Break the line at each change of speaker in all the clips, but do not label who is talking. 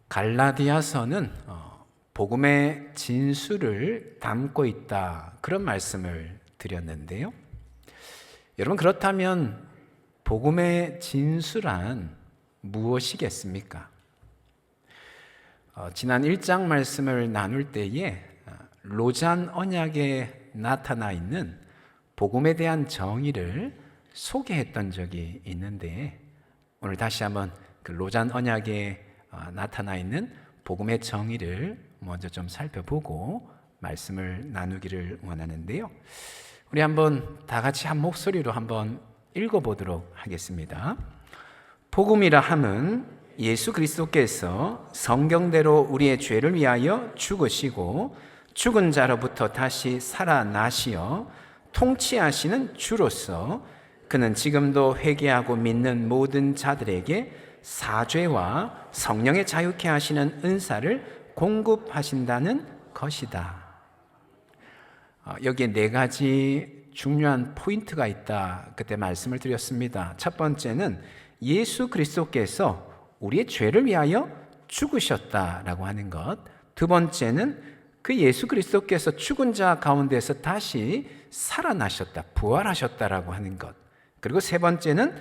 갈라디아서는 복음의 진수를 담고 있다, 그런 말씀을 드렸는데요. 여러분, 그렇다면 복음의 진수란 무엇이겠습니까? 지난 1장 말씀을 나눌 때에 로잔 언약에 나타나 있는 복음에 대한 정의를 소개했던 적이 있는데, 오늘 다시 한번 그 로잔 언약에 나타나 있는 복음의 정의를 먼저 좀 살펴보고 말씀을 나누기를 원하는데요. 우리 한번 다 같이 한 목소리로 한번 읽어보도록 하겠습니다. 복음이라 함은 예수 그리스도께서 성경대로 우리의 죄를 위하여 죽으시고 죽은 자로부터 다시 살아나시어 통치하시는 주로서 그는 지금도 회개하고 믿는 모든 자들에게 사죄와 성령의 자유케 하시는 은사를 공급하신다는 것이다. 여기에 네 가지 중요한 포인트가 있다, 그때 말씀을 드렸습니다. 첫 번째는 예수 그리스도께서 우리의 죄를 위하여 죽으셨다라고 하는 것. 두 번째는 그 예수 그리스도께서 죽은 자 가운데서 다시 살아나셨다, 부활하셨다라고 하는 것. 그리고 세 번째는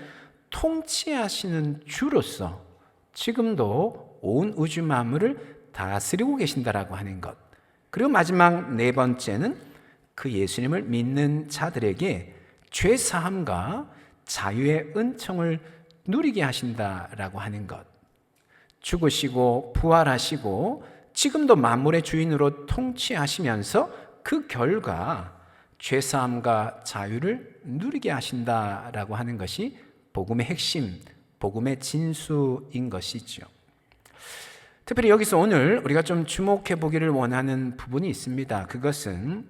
통치하시는 주로서 지금도 온 우주 만물을 다스리고 계신다라고 하는 것. 그리고 마지막 네 번째는 그 예수님을 믿는 자들에게 죄 사함과 자유의 은총을 누리게 하신다라고 하는 것. 죽으시고 부활하시고 지금도 만물의 주인으로 통치하시면서 그 결과 죄 사함과 자유를 누리게 하신다라고 하는 것이 복음의 핵심, 복음의 진수인 것이죠. 특별히 여기서 오늘 우리가 좀 주목해 보기를 원하는 부분이 있습니다. 그것은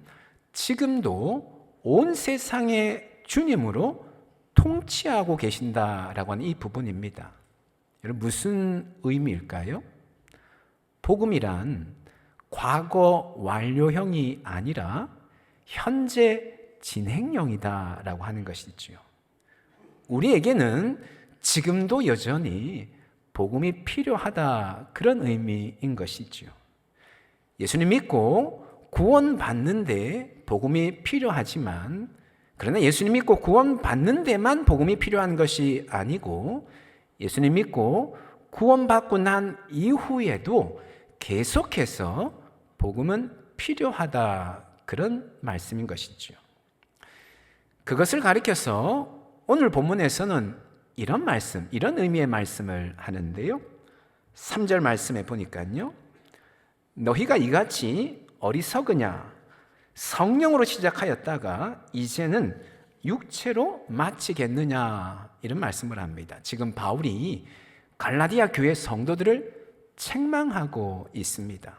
지금도 온 세상의 주님으로 통치하고 계신다라고 하는 이 부분입니다. 여러분, 무슨 의미일까요? 복음이란 과거 완료형이 아니라 현재 진행형이다라고 하는 것이지요. 우리에게는 지금도 여전히 복음이 필요하다, 그런 의미인 것이지요. 예수님 믿고 구원받는데 복음이 필요하지만, 그러나 예수님 믿고 구원받는 데만 복음이 필요한 것이 아니고 예수님 믿고 구원받고 난 이후에도 계속해서 복음은 필요하다, 그런 말씀인 것이죠. 그것을 가리켜서 오늘 본문에서는 이런 말씀, 이런 의미의 말씀을 하는데요. 3절 말씀에 보니까요, 너희가 이같이 어리석으냐, 성령으로 시작하였다가 이제는 육체로 마치겠느냐, 이런 말씀을 합니다. 지금 바울이 갈라디아 교회 성도들을 책망하고 있습니다.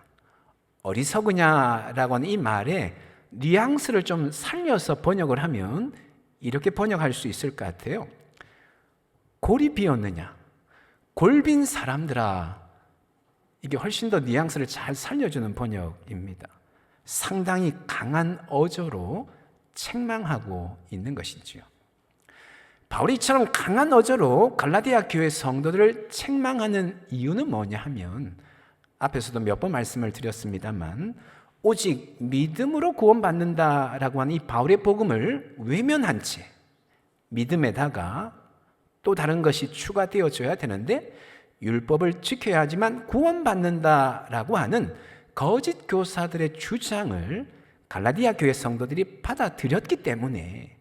어리석으냐라고 하는 이 말에 뉘앙스를 좀 살려서 번역을 하면 이렇게 번역할 수 있을 것 같아요. 골이 비었느냐, 골빈 사람들아. 이게 훨씬 더 뉘앙스를 잘 살려주는 번역입니다. 상당히 강한 어조로 책망하고 있는 것이지요. 바울이 이처럼 강한 어조로 갈라디아 교회 성도들을 책망하는 이유는 뭐냐 하면, 앞에서도 몇 번 말씀을 드렸습니다만, 오직 믿음으로 구원받는다라고 하는 이 바울의 복음을 외면한 채 믿음에다가 또 다른 것이 추가되어져야 되는데 율법을 지켜야 하지만 구원받는다라고 하는 거짓 교사들의 주장을 갈라디아 교회 성도들이 받아들였기 때문에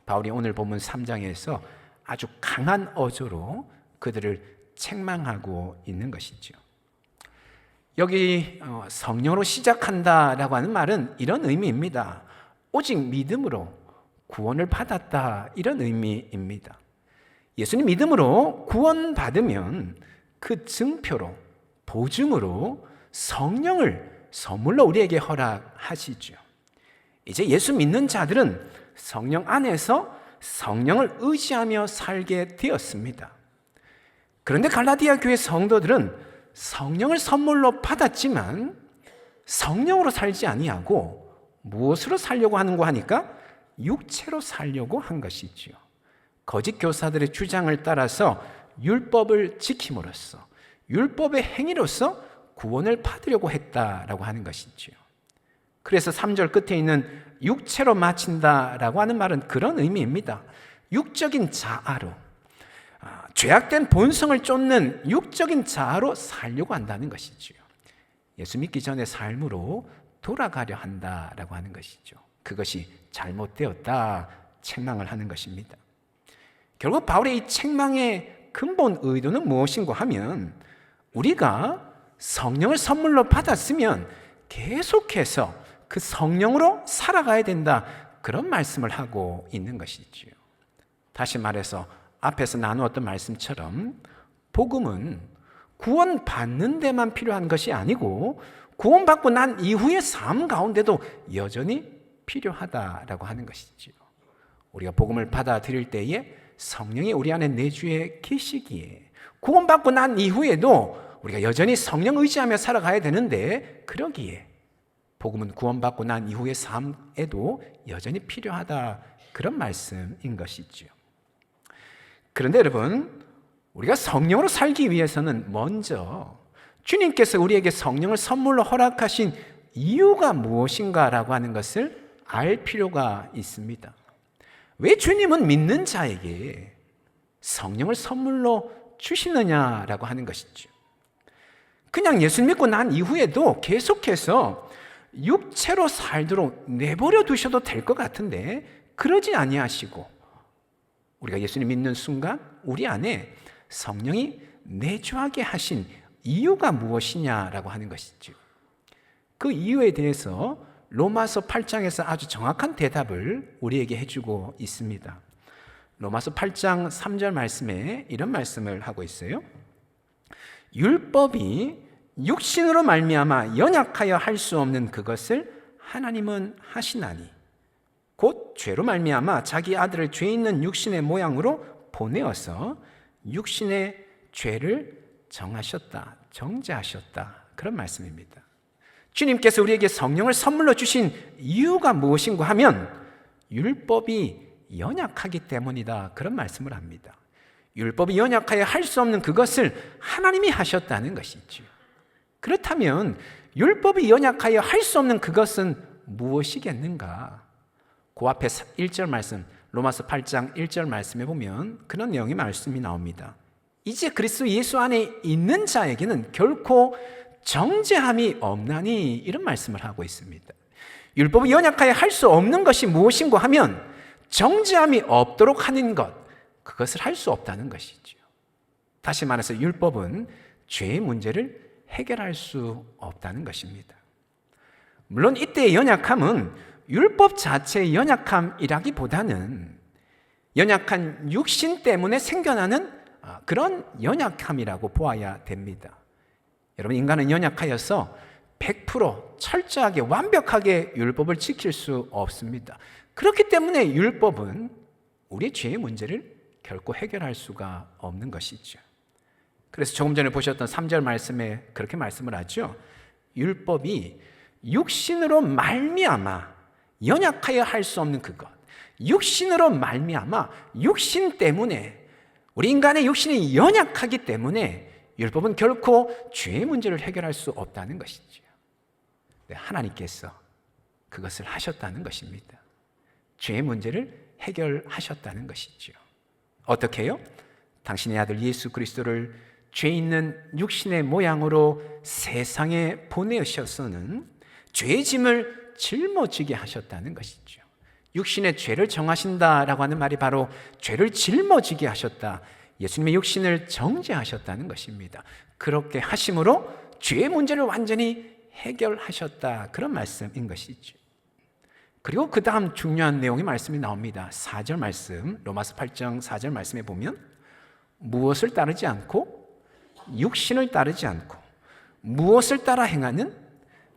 바울이 오늘 본문 3장에서 아주 강한 어조로 그들을 책망하고 있는 것이죠. 여기 성령으로 시작한다라고 하는 말은 이런 의미입니다. 오직 믿음으로 구원을 받았다, 이런 의미입니다. 예수님 믿음으로 구원받으면 그 증표로, 보증으로 성령을 선물로 우리에게 허락하시죠. 이제 예수 믿는 자들은 성령 안에서 성령을 의지하며 살게 되었습니다. 그런데 갈라디아 교회 성도들은 성령을 선물로 받았지만 성령으로 살지 아니하고 무엇으로 살려고 하는가 하니까 육체로 살려고 한 것이지요. 거짓 교사들의 주장을 따라서 율법을 지킴으로써 율법의 행위로서 구원을 받으려고 했다라고 하는 것이지요. 그래서 3절 끝에 있는 육체로 마친다라고 하는 말은 그런 의미입니다. 육적인 자아로, 죄악된 본성을 쫓는 육적인 자아로 살려고 한다는 것이지요. 예수 믿기 전의 삶으로 돌아가려 한다라고 하는 것이죠. 그것이 잘못되었다 책망을 하는 것입니다. 결국 바울의 이 책망의 근본 의도는 무엇인가 하면, 우리가 성령을 선물로 받았으면 계속해서 그 성령으로 살아가야 된다, 그런 말씀을 하고 있는 것이지요. 다시 말해서 앞에서 나누었던 말씀처럼 복음은 구원받는 데만 필요한 것이 아니고 구원받고 난 이후의 삶 가운데도 여전히 필요하다라고 하는 것이지요. 우리가 복음을 받아들일 때에 성령이 우리 안에 내주에 계시기에 구원받고 난 이후에도 우리가 여전히 성령 의지하며 살아가야 되는데, 그러기에 복음은 구원받고 난 이후의 삶에도 여전히 필요하다, 그런 말씀인 것이죠. 그런데 여러분, 우리가 성령으로 살기 위해서는 먼저 주님께서 우리에게 성령을 선물로 허락하신 이유가 무엇인가라고 하는 것을 알 필요가 있습니다. 왜 주님은 믿는 자에게 성령을 선물로 주시느냐라고 하는 것이죠. 그냥 예수 믿고 난 이후에도 계속해서 육체로 살도록 내버려 두셔도 될 것 같은데, 그러지 아니하시고 우리가 예수님 믿는 순간 우리 안에 성령이 내주하게 하신 이유가 무엇이냐라고 하는 것이죠. 그 이유에 대해서 로마서 8장에서 아주 정확한 대답을 우리에게 해주고 있습니다. 로마서 8장 3절 말씀에 이런 말씀을 하고 있어요. 율법이 육신으로 말미암아 연약하여 할 수 없는 그것을 하나님은 하시나니 곧 죄로 말미암아 자기 아들을 죄 있는 육신의 모양으로 보내어서 육신의 죄를 정하셨다, 정죄하셨다, 그런 말씀입니다. 주님께서 우리에게 성령을 선물로 주신 이유가 무엇인가 하면 율법이 연약하기 때문이다, 그런 말씀을 합니다. 율법이 연약하여 할 수 없는 그것을 하나님이 하셨다는 것이죠. 그렇다면 율법이 연약하여 할 수 없는 그것은 무엇이겠는가? 그 앞에 1절 말씀, 로마서 8장 1절 말씀에 보면 그런 내용의 말씀이 나옵니다. 이제 그리스도 예수 안에 있는 자에게는 결코 정죄함이 없나니, 이런 말씀을 하고 있습니다. 율법이 연약하여 할 수 없는 것이 무엇인가 하면 정죄함이 없도록 하는 것, 그것을 할 수 없다는 것이죠. 다시 말해서 율법은 죄의 문제를 해결할 수 없다는 것입니다. 물론 이때의 연약함은 율법 자체의 연약함이라기보다는 연약한 육신 때문에 생겨나는 그런 연약함이라고 보아야 됩니다. 여러분, 인간은 연약하여서 100% 철저하게 완벽하게 율법을 지킬 수 없습니다. 그렇기 때문에 율법은 우리의 죄의 문제를 결코 해결할 수가 없는 것이죠. 그래서 조금 전에 보셨던 3절 말씀에 그렇게 말씀을 하죠. 율법이 육신으로 말미암아 연약하여 할 수 없는 그것, 육신으로 말미암아 육신 때문에, 우리 인간의 육신이 연약하기 때문에 율법은 결코 죄의 문제를 해결할 수 없다는 것이죠. 하나님께서 그것을 하셨다는 것입니다. 죄의 문제를 해결하셨다는 것이죠. 어떻게 해요? 당신의 아들 예수 그리스도를 죄 있는 육신의 모양으로 세상에 보내셔서는 죄의 짐을 짊어지게 하셨다는 것이죠. 육신의 죄를 정하신다라고 하는 말이 바로 죄를 짊어지게 하셨다, 예수님의 육신을 정죄하셨다는 것입니다. 그렇게 하심으로 죄의 문제를 완전히 해결하셨다, 그런 말씀인 것이죠. 그리고 그 다음 중요한 내용의 말씀이 나옵니다. 4절 말씀, 로마서 8장 4절 말씀에 보면 무엇을 따르지 않고 육신을 따르지 않고 무엇을 따라 행하는,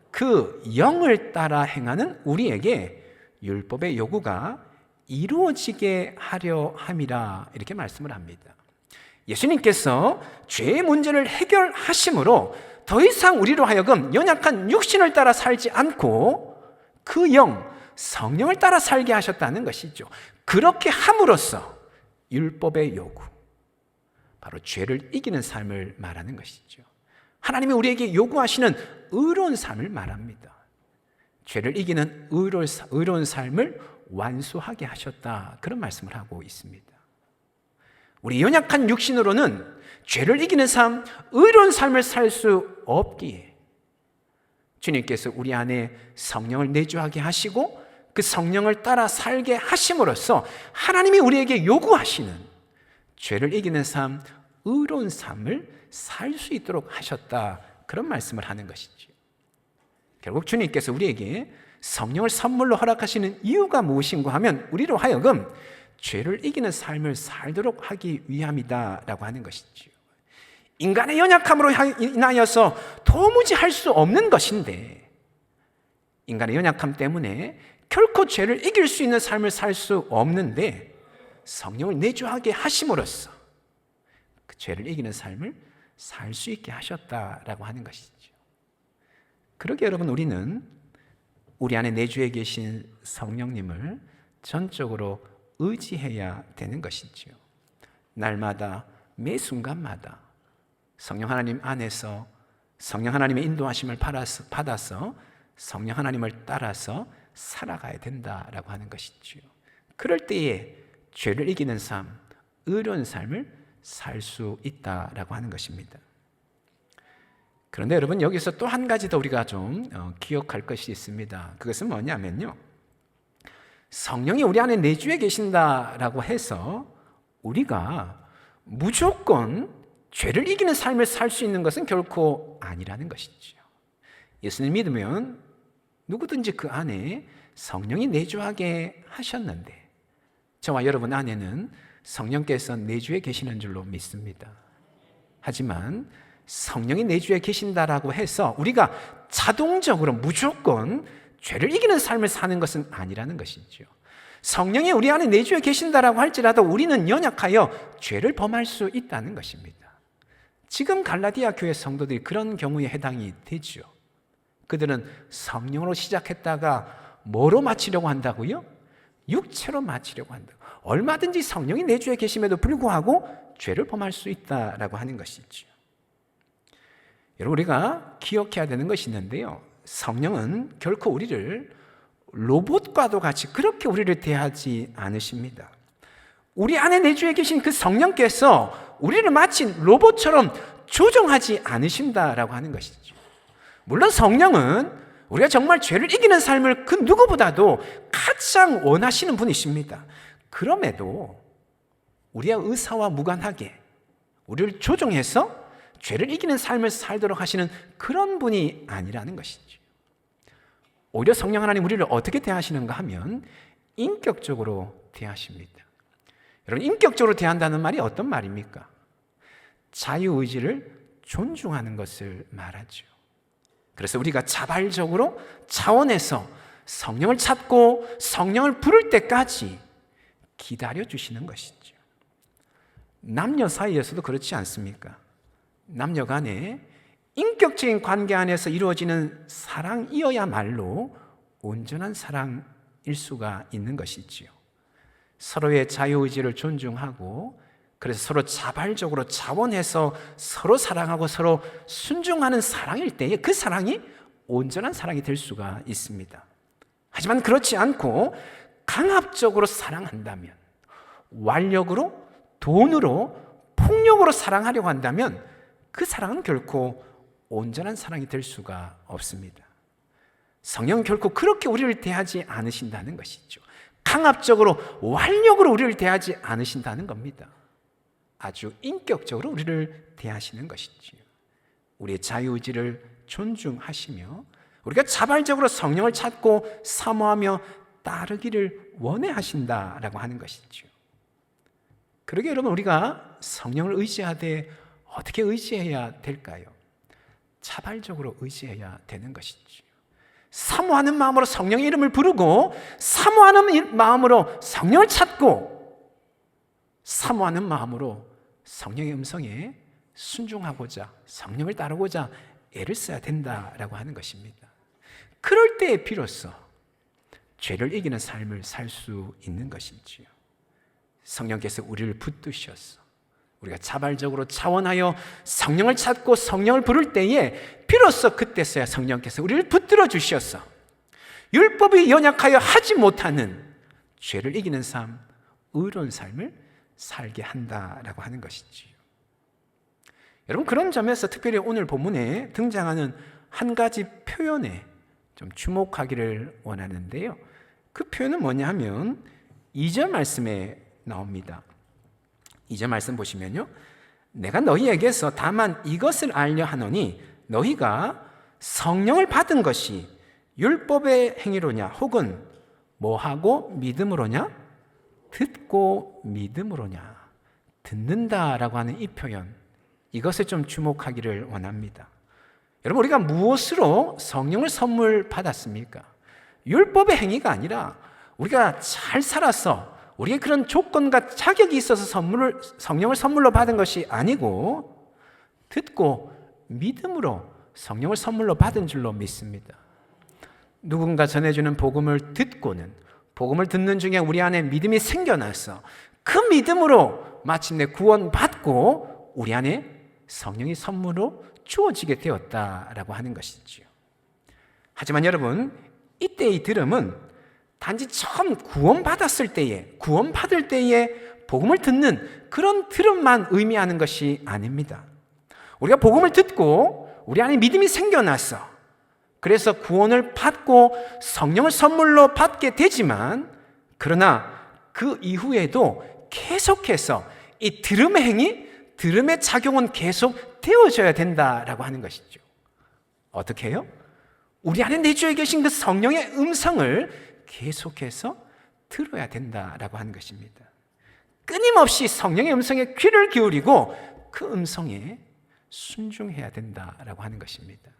그 영을 따라 행하는 우리에게 율법의 요구가 이루어지게 하려 함이라, 이렇게 말씀을 합니다. 예수님께서 죄의 문제를 해결하심으로 더 이상 우리로 하여금 연약한 육신을 따라 살지 않고 그 영, 성령을 따라 살게 하셨다는 것이죠. 그렇게 함으로써 율법의 요구, 바로 죄를 이기는 삶을 말하는 것이죠. 하나님이 우리에게 요구하시는 의로운 삶을 말합니다. 죄를 이기는 의로운 삶을 완수하게 하셨다, 그런 말씀을 하고 있습니다. 우리 연약한 육신으로는 죄를 이기는 삶, 의로운 삶을 살 수 없기에 주님께서 우리 안에 성령을 내주하게 하시고 그 성령을 따라 살게 하심으로써 하나님이 우리에게 요구하시는 죄를 이기는 삶, 의로운 삶을 살 수 있도록 하셨다, 그런 말씀을 하는 것이죠. 결국 주님께서 우리에게 성령을 선물로 허락하시는 이유가 무엇인가 하면 우리로 하여금 죄를 이기는 삶을 살도록 하기 위함이다라고 하는 것이죠. 인간의 연약함으로 인하여서 도무지 할 수 없는 것인데, 인간의 연약함 때문에 결코 죄를 이길 수 있는 삶을 살 수 없는데 성령을 내주하게 하심으로써 그 죄를 이기는 삶을 살 수 있게 하셨다라고 하는 것이죠. 그러게 여러분, 우리는 우리 안에 내주해 계신 성령님을 전적으로 의지해야 되는 것이지요. 날마다 매 순간마다 성령 하나님 안에서 성령 하나님의 인도하심을 받아서 성령 하나님을 따라서 살아가야 된다라고 하는 것이지요. 그럴 때에 죄를 이기는 삶, 의로운 삶을 살 수 있다라고 하는 것입니다. 그런데 여러분, 여기서 또 한 가지 더 우리가 좀 기억할 것이 있습니다. 그것은 뭐냐면요, 성령이 우리 안에 내주해 계신다라고 해서 우리가 무조건 죄를 이기는 삶을 살 수 있는 것은 결코 아니라는 것이죠. 예수님 믿으면 누구든지 그 안에 성령이 내주하게 하셨는데 저와 여러분 안에는 성령께서 내주해 계시는 줄로 믿습니다. 하지만 성령이 내주해 계신다라고 해서 우리가 자동적으로 무조건 죄를 이기는 삶을 사는 것은 아니라는 것이죠. 성령이 우리 안에 내주해 계신다라고 할지라도 우리는 연약하여 죄를 범할 수 있다는 것입니다. 지금 갈라디아 교회 성도들이 그런 경우에 해당이 되죠. 그들은 성령으로 시작했다가 뭐로 마치려고 한다고요? 육체로 마치려고 한다고. 얼마든지 성령이 내주해 계심에도 불구하고 죄를 범할 수 있다라고 하는 것이죠. 여러분, 우리가 기억해야 되는 것이 있는데요, 성령은 결코 우리를 로봇과도 같이 그렇게 우리를 대하지 않으십니다. 우리 안에 내주해 계신 그 성령께서 우리를 마치 로봇처럼 조종하지 않으신다라고 하는 것이죠. 물론 성령은 우리가 정말 죄를 이기는 삶을 그 누구보다도 가장 원하시는 분이십니다. 그럼에도 우리의 의사와 무관하게 우리를 조종해서 죄를 이기는 삶을 살도록 하시는 그런 분이 아니라는 것이죠. 오히려 성령 하나님 우리를 어떻게 대하시는가 하면 인격적으로 대하십니다. 여러분, 인격적으로 대한다는 말이 어떤 말입니까? 자유의지를 존중하는 것을 말하죠. 그래서 우리가 자발적으로 차원에서 성령을 찾고 성령을 부를 때까지 기다려주시는 것이죠. 남녀 사이에서도 그렇지 않습니까? 남녀 간에 인격적인 관계 안에서 이루어지는 사랑이어야말로 온전한 사랑일 수가 있는 것이지요. 서로의 자유의지를 존중하고 그래서 서로 자발적으로 자원해서 서로 사랑하고 서로 순종하는 사랑일 때에 그 사랑이 온전한 사랑이 될 수가 있습니다. 하지만 그렇지 않고 강압적으로 사랑한다면, 완력으로, 돈으로, 폭력으로 사랑하려고 한다면 그 사랑은 결코 온전한 사랑이 될 수가 없습니다. 성령은 결코 그렇게 우리를 대하지 않으신다는 것이죠. 강압적으로, 완력으로 우리를 대하지 않으신다는 겁니다. 아주 인격적으로 우리를 대하시는 것이지요. 우리의 자유의지를 존중하시며 우리가 자발적으로 성령을 찾고 사모하며 따르기를 원해하신다라고 하는 것이죠. 그러게 여러분, 우리가 성령을 의지하되 어떻게 의지해야 될까요? 자발적으로 의지해야 되는 것이죠. 사모하는 마음으로 성령의 이름을 부르고, 사모하는 마음으로 성령을 찾고, 사모하는 마음으로 성령의 음성에 순종하고자, 성령을 따르고자 애를 써야 된다라고 하는 것입니다. 그럴 때에 비로소 죄를 이기는 삶을 살 수 있는 것이지요. 성령께서 우리를 붙드셔서 우리가 자발적으로 자원하여 성령을 찾고 성령을 부를 때에 비로소 그때서야 성령께서 우리를 붙들어 주셔서 율법이 연약하여 하지 못하는 죄를 이기는 삶, 의로운 삶을 살게 한다라고 하는 것이지요. 여러분, 그런 점에서 특별히 오늘 본문에 등장하는 한 가지 표현에 좀 주목하기를 원하는데요. 그 표현은 뭐냐 하면 2절 말씀에 나옵니다. 2절 말씀 보시면요, 내가 너희에게서 다만 이것을 알려 하노니 너희가 성령을 받은 것이 율법의 행위로냐 혹은 뭐하고 믿음으로냐? 듣고 믿음으로냐? 듣는다라고 하는 이 표현, 이것에 좀 주목하기를 원합니다. 여러분, 우리가 무엇으로 성령을 선물 받았습니까? 율법의 행위가 아니라 우리가 잘 살아서 우리의 그런 조건과 자격이 있어서 성령을 선물로 받은 것이 아니고 듣고 믿음으로 성령을 선물로 받은 줄로 믿습니다. 누군가 전해주는 복음을 듣고는 복음을 듣는 중에 우리 안에 믿음이 생겨나서 그 믿음으로 마침내 구원받고 우리 안에 성령이 선물로 주어지게 되었다라고 하는 것이지요. 하지만 여러분, 이때의 들음은 단지 처음 구원받았을 때에, 구원받을 때에 복음을 듣는 그런 들음만 의미하는 것이 아닙니다. 우리가 복음을 듣고 우리 안에 믿음이 생겨나서 그래서 구원을 받고 성령을 선물로 받게 되지만, 그러나 그 이후에도 계속해서 이 들음의 행위, 들음의 작용은 계속 되어져야 된다라고 하는 것이죠. 어떻게 해요? 우리 안에 내주에 계신 그 성령의 음성을 계속해서 들어야 된다라고 하는 것입니다. 끊임없이 성령의 음성에 귀를 기울이고 그 음성에 순종해야 된다라고 하는 것입니다.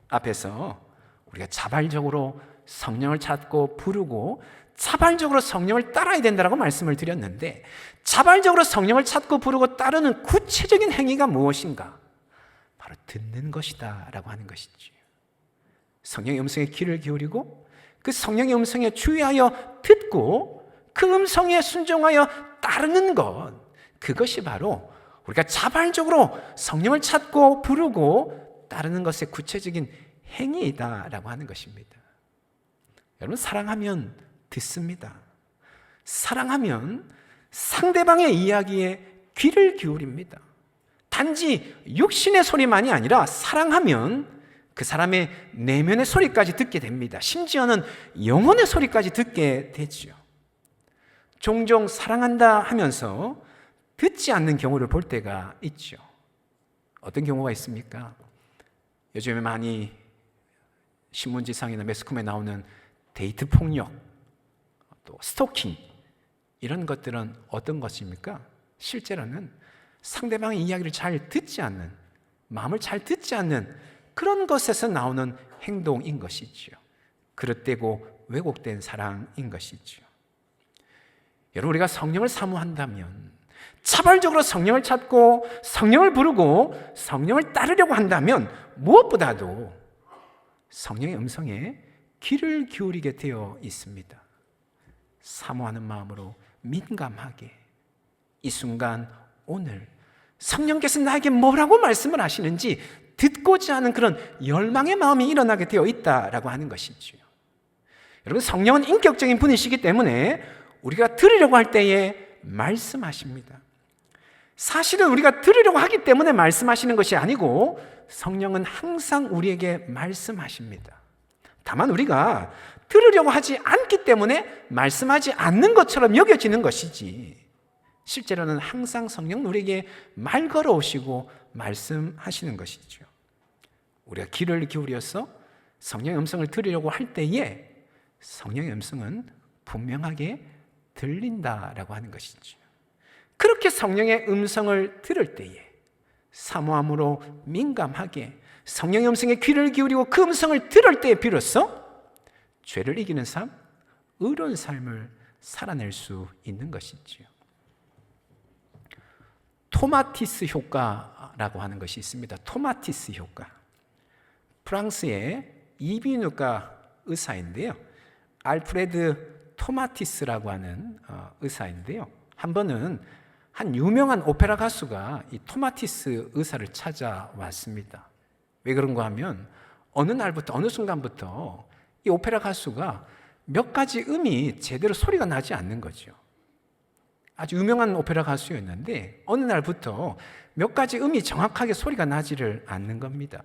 앞에서 우리가 자발적으로 성령을 찾고 부르고 자발적으로 성령을 따라야 된다라고 말씀을 드렸는데, 자발적으로 성령을 찾고 부르고 따르는 구체적인 행위가 무엇인가? 바로 듣는 것이다 라고 하는 것이죠. 성령의 음성에 귀를 기울이고 그 성령의 음성에 주의하여 듣고 그 음성에 순종하여 따르는 것, 그것이 바로 우리가 자발적으로 성령을 찾고 부르고 따르는 것의 구체적인 행위이다라고 하는 것입니다. 여러분, 사랑하면 듣습니다. 사랑하면 상대방의 이야기에 귀를 기울입니다. 단지 육신의 소리만이 아니라 사랑하면 그 사람의 내면의 소리까지 듣게 됩니다. 심지어는 영혼의 소리까지 듣게 되죠. 종종 사랑한다 하면서 듣지 않는 경우를 볼 때가 있죠. 어떤 경우가 있습니까? 요즘에 많이 신문지상이나 매스컴에 나오는 데이트 폭력, 또 스토킹, 이런 것들은 어떤 것입니까? 실제로는 상대방의 이야기를 잘 듣지 않는, 마음을 잘 듣지 않는 그런 것에서 나오는 행동인 것이죠. 그릇되고 왜곡된 사랑인 것이죠. 여러분, 우리가 성령을 사모한다면, 자발적으로 성령을 찾고 성령을 부르고 성령을 따르려고 한다면 무엇보다도 성령의 음성에 귀를 기울이게 되어 있습니다. 사모하는 마음으로 민감하게 이 순간 오늘 성령께서 나에게 뭐라고 말씀을 하시는지 듣고자 하는 그런 열망의 마음이 일어나게 되어 있다라고 하는 것이지요. 여러분, 성령은 인격적인 분이시기 때문에 우리가 들으려고 할 때에 말씀하십니다. 사실은 우리가 들으려고 하기 때문에 말씀하시는 것이 아니고 성령은 항상 우리에게 말씀하십니다. 다만 우리가 들으려고 하지 않기 때문에 말씀하지 않는 것처럼 여겨지는 것이지, 실제로는 항상 성령은 우리에게 말 걸어오시고 말씀하시는 것이죠. 우리가 귀를 기울여서 성령의 음성을 들으려고 할 때에 성령의 음성은 분명하게 들린다라고 하는 것이죠. 그렇게 성령의 음성을 들을 때에 사모함으로 민감하게 성령의 음성에 귀를 기울이고 그 음성을 들을 때에 비로소 죄를 이기는 삶, 의로운 삶을 살아낼 수 있는 것이지요. 토마티스 효과라고 하는 것이 있습니다. 토마티스 효과. 프랑스의 이비인후과 의사인데요, 알프레드 토마티스라고 하는 의사인데요, 한 번은 한 유명한 오페라 가수가 이 토마티스 의사를 찾아왔습니다. 왜 그런가 하면 어느 날부터 어느 순간부터 이 오페라 가수가 몇 가지 음이 제대로 소리가 나지 않는 거죠. 아주 유명한 오페라 가수였는데 어느 날부터 몇 가지 음이 정확하게 소리가 나지를 않는 겁니다.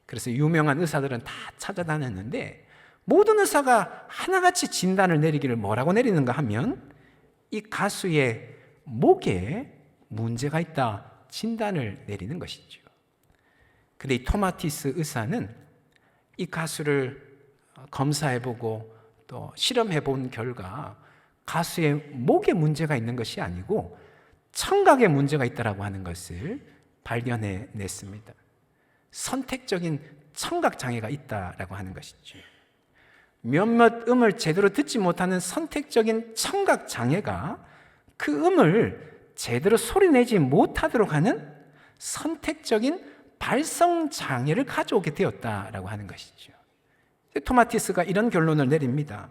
그래서 유명한 의사들은 다 찾아다녔는데 모든 의사가 하나같이 진단을 내리기를 뭐라고 내리는가 하면 이 가수의 목에 문제가 있다 진단을 내리는 것이죠. 근데 이 토마티스 의사는 이 가수를 검사해보고 또 실험해본 결과 가수의 목에 문제가 있는 것이 아니고 청각에 문제가 있다고 하는 것을 발견해냈습니다. 선택적인 청각 장애가 있다라고 하는 것이죠. 몇몇 음을 제대로 듣지 못하는 선택적인 청각 장애가 그 음을 제대로 소리내지 못하도록 하는 선택적인 발성 장애를 가져오게 되었다라고 하는 것이죠. 토마티스가 이런 결론을 내립니다.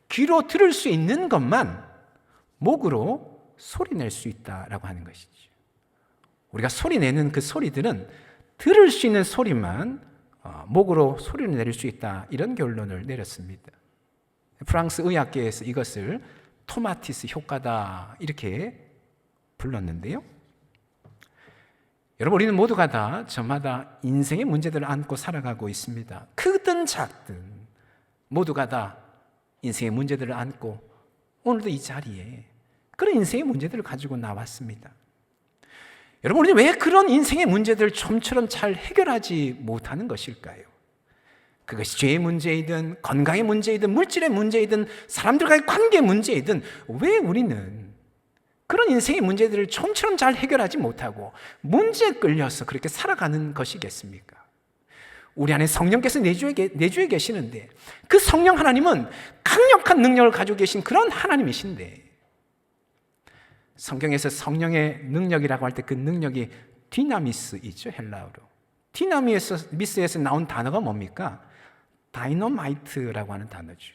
귀로 들을 수 있는 것만 목으로 소리낼 수 있다라고 하는 것이죠. 우리가 소리내는 그 소리들은 들을 수 있는 소리만 목으로 소리를 내릴 수 있다, 이런 결론을 내렸습니다. 프랑스 의학계에서 이것을 토마티스 효과다 이렇게 불렀는데요. 여러분, 우리는 모두가 다 저마다 인생의 문제들을 안고 살아가고 있습니다. 크든 작든 모두가 다 인생의 문제들을 안고 오늘도 이 자리에 그런 인생의 문제들을 가지고 나왔습니다. 여러분, 우리는 왜 그런 인생의 문제들을 좀처럼 잘 해결하지 못하는 것일까요? 그것이 죄의 문제이든 건강의 문제이든 물질의 문제이든 사람들과의 관계 문제이든 왜 우리는 그런 인생의 문제들을 좀처럼 잘 해결하지 못하고 문제에 끌려서 그렇게 살아가는 것이겠습니까? 우리 안에 성령께서 내주에 계시는데 그 성령 하나님은 강력한 능력을 가지고 계신 그런 하나님이신데, 성경에서 성령의 능력이라고 할 때 그 능력이 디나미스이죠, 헬라어로. 디나미스에서 나온 단어가 뭡니까? 다이너마이트라고 하는 단어죠.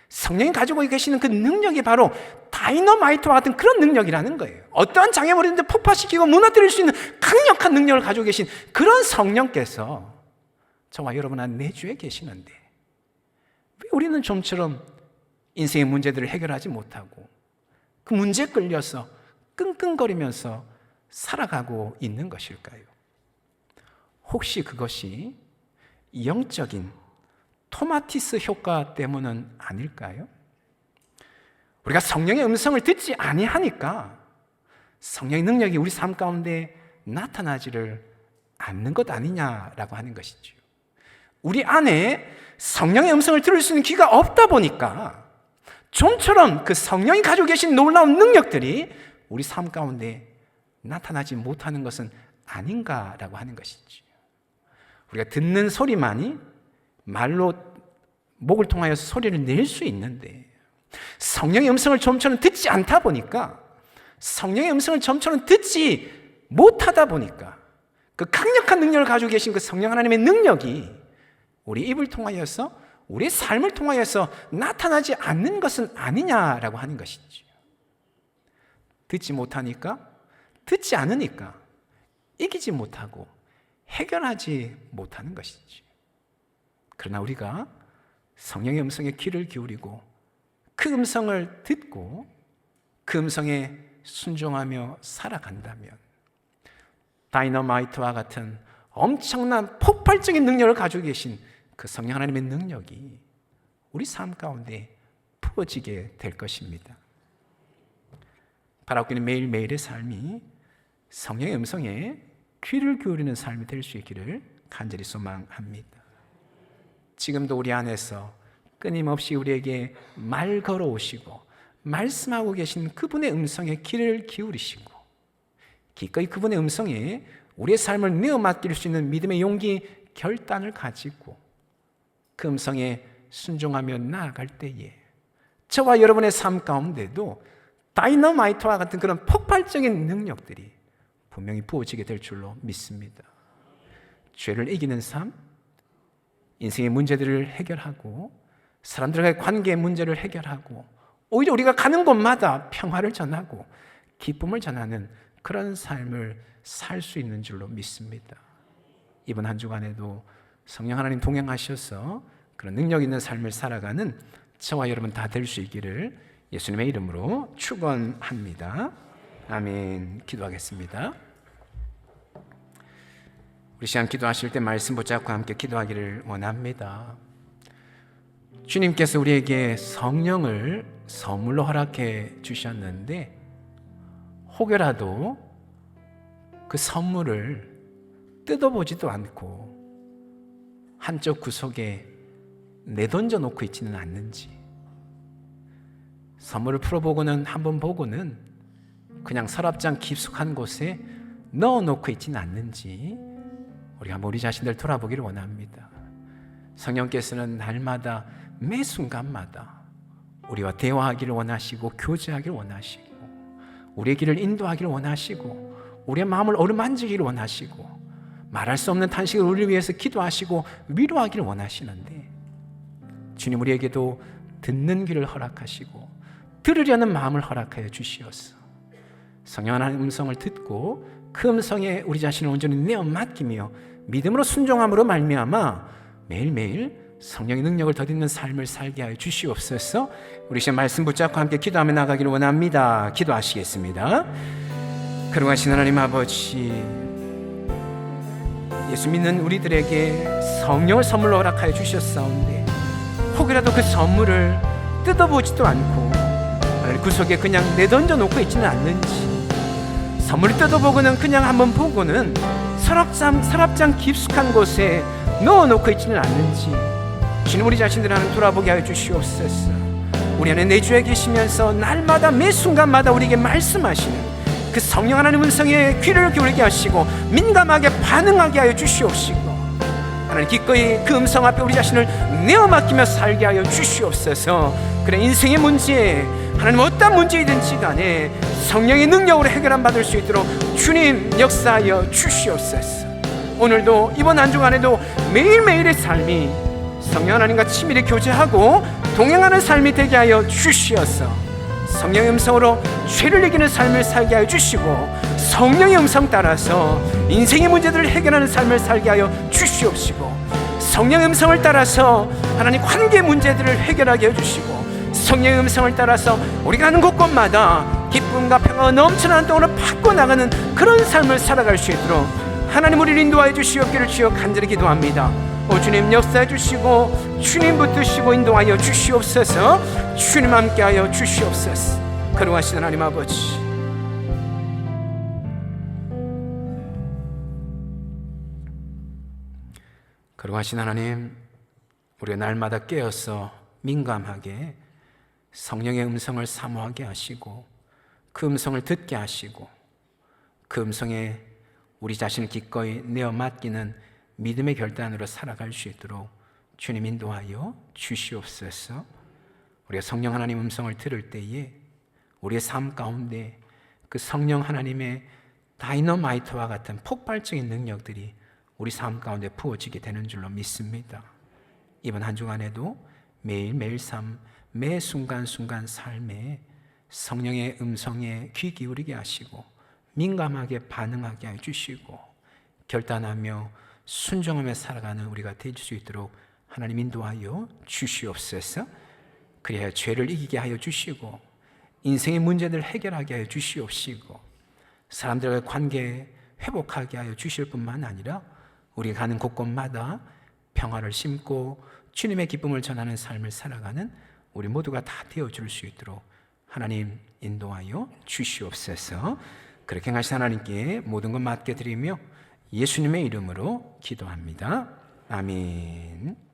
성령이 가지고 계시는 그 능력이 바로 다이너마이트와 같은 그런 능력이라는 거예요. 어떠한 장애물인데 폭파시키고 무너뜨릴 수 있는 강력한 능력을 가지고 계신 그런 성령께서 저와 여러분 안 내주에 계시는데 왜 우리는 좀처럼 인생의 문제들을 해결하지 못하고 그 문제에 끌려서 끙끙거리면서 살아가고 있는 것일까요? 혹시 그것이 영적인 토마티스 효과 때문은 아닐까요? 우리가 성령의 음성을 듣지 아니하니까 성령의 능력이 우리 삶 가운데 나타나지를 않는 것 아니냐라고 하는 것이죠. 우리 안에 성령의 음성을 들을 수 있는 귀가 없다 보니까 좀처럼 그 성령이 가지고 계신 놀라운 능력들이 우리 삶 가운데 나타나지 못하는 것은 아닌가라고 하는 것이죠. 우리가 듣는 소리만이 말로 목을 통하여서 소리를 낼 수 있는데 성령의 음성을 좀처럼 듣지 않다 보니까, 성령의 음성을 좀처럼 듣지 못하다 보니까 그 강력한 능력을 가지고 계신 그 성령 하나님의 능력이 우리 입을 통하여서 우리의 삶을 통하여서 나타나지 않는 것은 아니냐라고 하는 것이죠. 듣지 못하니까, 듣지 않으니까 이기지 못하고 해결하지 못하는 것이죠. 그러나 우리가 성령의 음성에 귀를 기울이고 그 음성을 듣고 그 음성에 순종하며 살아간다면 다이너마이트와 같은 엄청난 폭발적인 능력을 가지고 계신 그 성령 하나님의 능력이 우리 삶 가운데 부어지게 될 것입니다. 바라옵기는 매일매일의 삶이 성령의 음성에 귀를 기울이는 삶이 될 수 있기를 간절히 소망합니다. 지금도 우리 안에서 끊임없이 우리에게 말 걸어오시고 말씀하고 계신 그분의 음성에 귀를 기울이시고 기꺼이 그분의 음성에 우리의 삶을 내어 맡길 수 있는 믿음의 용기, 결단을 가지고 그 음성에 순종하며 나아갈 때에 저와 여러분의 삶 가운데도 다이너마이트와 같은 그런 폭발적인 능력들이 분명히 부어지게 될 줄로 믿습니다. 죄를 이기는 삶, 인생의 문제들을 해결하고 사람들과의 관계의 문제를 해결하고 오히려 우리가 가는 곳마다 평화를 전하고 기쁨을 전하는 그런 삶을 살 수 있는 줄로 믿습니다. 이번 한 주간에도 성령 하나님 동행하셔서 그런 능력 있는 삶을 살아가는 저와 여러분 다 될 수 있기를 예수님의 이름으로 축원합니다. 아멘. 기도하겠습니다. 우리 시간 기도하실 때 말씀 붙잡고 함께 기도하기를 원합니다. 주님께서 우리에게 성령을 선물로 허락해 주셨는데 혹여라도 그 선물을 뜯어보지도 않고 한쪽 구석에 내던져 놓고 있지는 않는지, 선물을 풀어보고는 한번 보고는 그냥 서랍장 깊숙한 곳에 넣어놓고 있지는 않는지 우리가 한번 우리 자신들 돌아보기를 원합니다. 성령께서는 날마다 매 순간마다 우리와 대화하기를 원하시고 교제하기를 원하시고 우리의 길을 인도하기를 원하시고 우리의 마음을 어루만지기를 원하시고 말할 수 없는 탄식을 우리를 위해서 기도하시고 위로하기를 원하시는데 주님 우리에게도 듣는 귀를 허락하시고 들으려는 마음을 허락하여 주시옵소서. 성령 하나님의 음성을 듣고 그 음성에 우리 자신을 온전히 내어 맡기며 믿음으로 순종함으로 말미암아 매일매일 성령의 능력을 덧입는 삶을 살게 하여 주시옵소서. 우리 시간 말씀 붙잡고 함께 기도하며 나가기를 원합니다. 기도하시겠습니다. 거룩하신 하나님 아버지, 예수 믿는 우리들에게 성령을 선물로 허락하여 주셨사온데 혹이라도 그 선물을 뜯어보지도 않고 구석에 그냥 내던져 놓고 있지는 않는지, 선물을 뜯어보고는 그냥 한번 보고는 서랍장 깊숙한 곳에 넣어놓고 있지는 않는지 주님 우리 자신들 하는 돌아보게 하여 주시옵소서. 우리 안에 내주에 계시면서 날마다 매 순간마다 우리에게 말씀하시는 그 성령 하나님 음성에 귀를 기울이게 하시고 민감하게 반응하게 하여 주시옵시고 하나님 기꺼이 그 음성 앞에 우리 자신을 내어 맡기며 살게 하여 주시옵소서. 그래 인생의 문제, 하나님 어떤 문제이든지 간에 성령의 능력으로 해결함 받을 수 있도록 주님 역사하여 주시옵소서. 오늘도 이번 한 주간에도 매일매일의 삶이 성령 하나님과 친밀히 교제하고 동행하는 삶이 되게 하여 주시옵소서. 성령의 음성으로 죄를 이기는 삶을 살게 하여 주시고 성령의 음성 따라서 인생의 문제들을 해결하는 삶을 살게 하여 주시옵시고 성령의 음성을 따라서 하나님 관계 문제들을 해결하게 해주시고 성령의 음성을 따라서 우리가 가는 곳곳마다 기쁨과 평화가 넘쳐나는 동으로 바꿔나가는 그런 삶을 살아갈 수 있도록 하나님 우리를 인도하여 주시옵기를 주여 간절히 기도합니다. 주님 역사해 주시고 주님 붙드시고 인도하여 주시옵소서. 주님 함께하여 주시옵소서. 거룩하신 하나님 아버지, 거룩하신 하나님, 우리가 날마다 깨어서 민감하게 성령의 음성을 사모하게 하시고 그 음성을 듣게 하시고 그 음성에 우리 자신을 기꺼이 내어 맡기는 믿음의 결단으로 살아갈 수 있도록 주님 인도하여 주시옵소서. 우리가 성령 하나님 음성을 들을 때에 우리의 삶 가운데 그 성령 하나님의 다이너마이트와 같은 폭발적인 능력들이 우리 삶 가운데 부어지게 되는 줄로 믿습니다. 이번 한 주간에도 매일매일 삶, 매 순간순간 삶에 성령의 음성에 귀 기울이게 하시고 민감하게 반응하게 해주시고 결단하며 순종하며 살아가는 우리가 될 수 있도록 하나님 인도하여 주시옵소서. 그래야 죄를 이기게 하여 주시고 인생의 문제들을 해결하게 하여 주시옵시고 사람들과의 관계 회복하게 하여 주실 뿐만 아니라 우리가 가는 곳곳마다 평화를 심고 주님의 기쁨을 전하는 삶을 살아가는 우리 모두가 다 되어줄 수 있도록 하나님 인도하여 주시옵소서. 그렇게 하신 하나님께 모든 것 맡겨드리며 예수님의 이름으로 기도합니다. 아멘.